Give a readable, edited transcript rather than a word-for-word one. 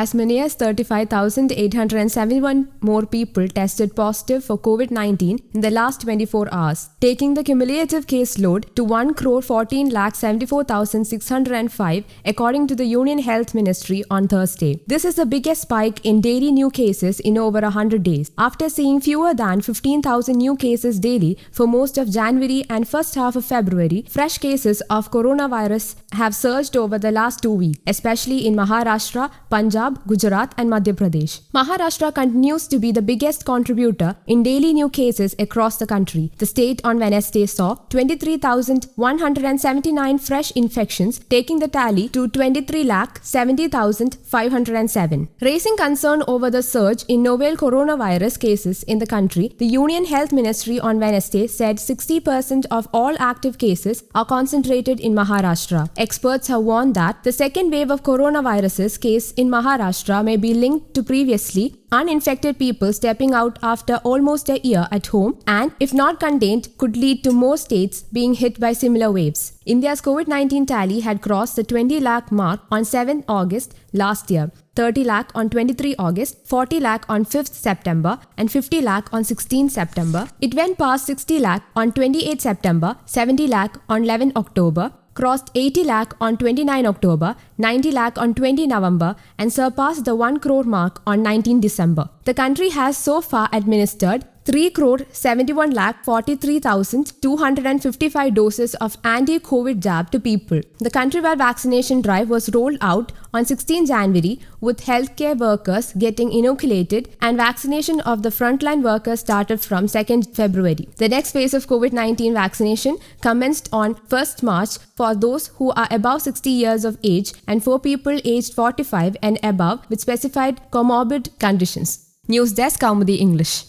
as many as 35,871 more people tested positive for COVID-19 in the last 24 hours, taking the cumulative case load to 1,14,74,605 according to the Union Health Ministry on Thursday. This is the biggest spike in daily new cases in over 100 days, after seeing fewer than 15,000 new cases daily for most of January and first half of February. Fresh cases of coronavirus have surged over the last 2 weeks, especially in Maharashtra, Punjab, Gujarat and Madhya Pradesh. Maharashtra continues to be the biggest contributor in daily new cases across the country. The state on Wednesday saw 23,179 fresh infections, taking the tally to 23,70,507. Raising concern over the surge in novel coronavirus cases in the country, the Union Health Ministry on Wednesday said 60% of all active cases are concentrated in Maharashtra. Experts have warned that the second wave of coronavirus case in Maharashtra may be linked to previously uninfected people stepping out after almost a year at home and, if not contained, could lead to more states being hit by similar waves. India's COVID-19 tally had crossed the 20 lakh mark on 7th August last year, 30 lakh on 23 August, 40 lakh on 5th September and 50 lakh on 16 September. It went past 60 lakh on 28 September, 70 lakh on 11 October, crossed 80 lakh on 29 October, 90 lakh on 20 November and surpassed the 1 crore mark on 19 December. The country has so far administered 3,71,43,255 doses of anti-COVID jab to people. The countrywide vaccination drive was rolled out on 16 January with healthcare workers getting inoculated, and vaccination of the frontline workers started from 2nd February. The next phase of COVID-19 vaccination commenced on 1st March for those who are above 60 years of age and for people aged 45 and above with specified comorbid conditions. News Desk, Kaumudi English.